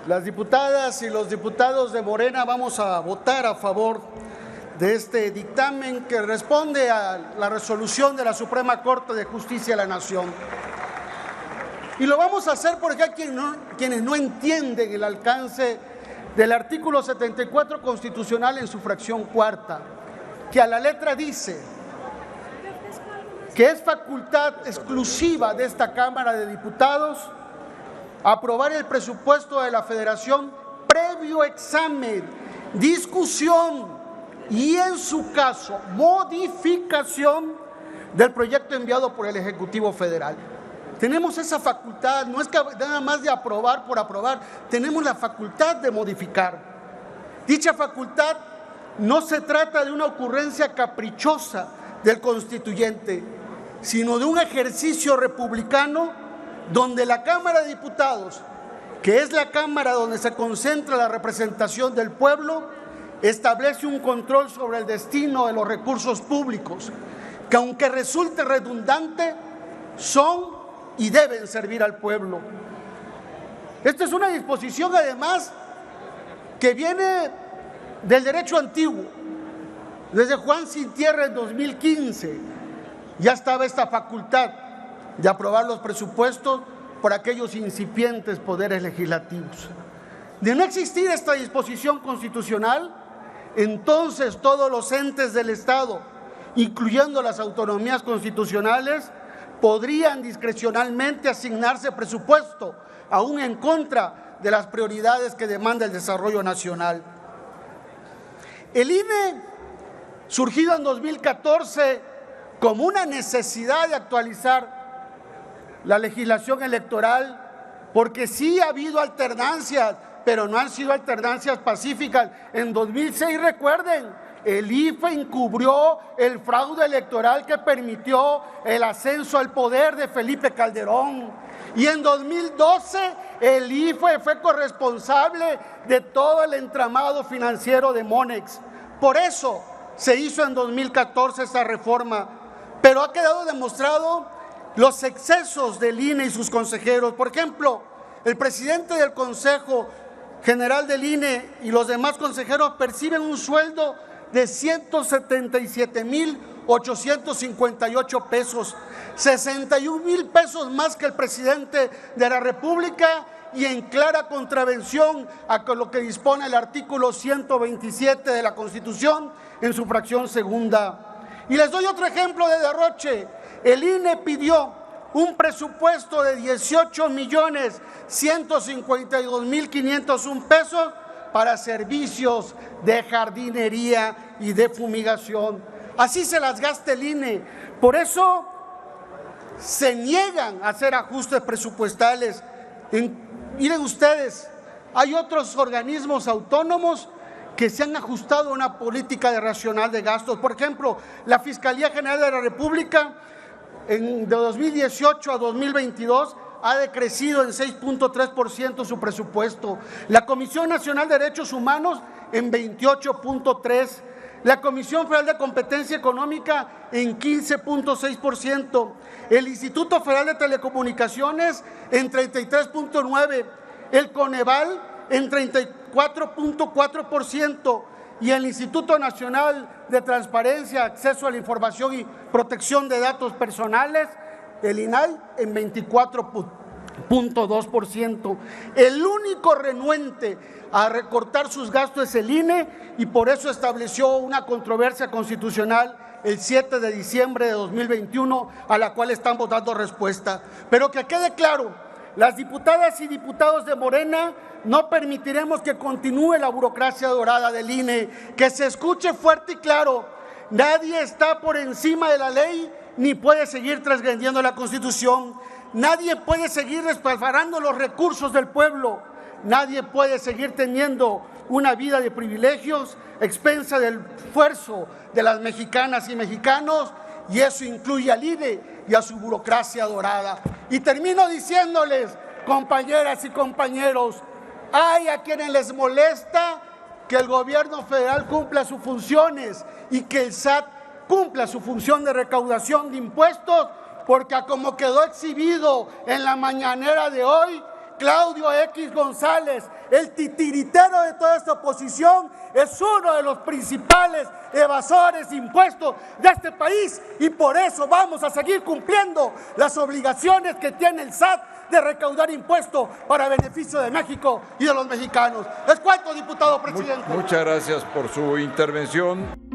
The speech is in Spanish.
Las diputadas y los diputados de Morena vamos a votar a favor de este dictamen que responde a la resolución de la Suprema Corte de Justicia de la Nación. Y lo vamos a hacer porque hay quienes no entienden el alcance del artículo 74 constitucional en su fracción cuarta, que a la letra dice que es facultad exclusiva de esta Cámara de Diputados aprobar el presupuesto de la Federación previo examen, discusión y, en su caso, modificación del proyecto enviado por el Ejecutivo Federal. Tenemos esa facultad, no es que nada más de aprobar por aprobar, tenemos la facultad de modificar. Dicha facultad no se trata de una ocurrencia caprichosa del constituyente, sino de un ejercicio republicano donde la Cámara de Diputados, que es la Cámara donde se concentra la representación del pueblo, establece un control sobre el destino de los recursos públicos, que aunque resulte redundante, son y deben servir al pueblo. Esta es una disposición, además, que viene del derecho antiguo. Desde Juan Sin Tierra en 2015 ya estaba esta facultad de aprobar los presupuestos por aquellos incipientes poderes legislativos. De no existir esta disposición constitucional, entonces todos los entes del Estado, incluyendo las autonomías constitucionales, podrían discrecionalmente asignarse presupuesto, aún en contra de las prioridades que demanda el desarrollo nacional. El INE, surgido en 2014 como una necesidad de actualizar la legislación electoral, porque sí ha habido alternancias, pero no han sido alternancias pacíficas. En 2006, recuerden, el IFE encubrió el fraude electoral que permitió el ascenso al poder de Felipe Calderón. Y en 2012, el IFE fue corresponsable de todo el entramado financiero de Monex. Por eso se hizo en 2014 esa reforma, pero ha quedado demostrado los excesos del INE y sus consejeros. Por ejemplo, el presidente del Consejo General del INE y los demás consejeros perciben un sueldo de 177,858 pesos, 61,000 pesos más que el presidente de la República, y en clara contravención a lo que dispone el artículo 127 de la Constitución en su fracción segunda. Y les doy otro ejemplo de derroche. El INE pidió un presupuesto de 18,152,501 pesos para servicios de jardinería y de fumigación. Así se las gasta el INE. Por eso se niegan a hacer ajustes presupuestales. Miren ustedes, hay otros organismos autónomos que se han ajustado a una política racional de gastos. Por ejemplo, la Fiscalía General de la República de 2018 a 2022 ha decrecido en 6.3% su presupuesto. La Comisión Nacional de Derechos Humanos en 28.3%. La Comisión Federal de Competencia Económica en 15.6%. El Instituto Federal de Telecomunicaciones en 33.9%. El Coneval en 34.4%. Y el Instituto Nacional de Transparencia, Acceso a la Información y Protección de Datos Personales, el INAI, en 24.2%. El único renuente a recortar sus gastos es el INE, y por eso estableció una controversia constitucional el 7 de diciembre de 2021, a la cual estamos dando respuesta. Pero que quede claro, las diputadas y diputados de Morena no permitiremos que continúe la burocracia dorada del INE. Que se escuche fuerte y claro: nadie está por encima de la ley ni puede seguir transgrediendo la Constitución. Nadie puede seguir despilfarrando los recursos del pueblo. Nadie puede seguir teniendo una vida de privilegios a expensa del esfuerzo de las mexicanas y mexicanos, y eso incluye al INE y a su burocracia dorada. Y termino diciéndoles, compañeras y compañeros, hay a quienes les molesta que el gobierno federal cumpla sus funciones y que el SAT cumpla su función de recaudación de impuestos, porque como quedó exhibido en la mañanera de hoy, Claudio X González, el titiritero de toda esta oposición, es uno de los principales evasores de impuestos de este país y por eso vamos a seguir cumpliendo las obligaciones que tiene el SAT de recaudar impuestos para beneficio de México y de los mexicanos. Es cuanto, diputado presidente. Muchas gracias por su intervención.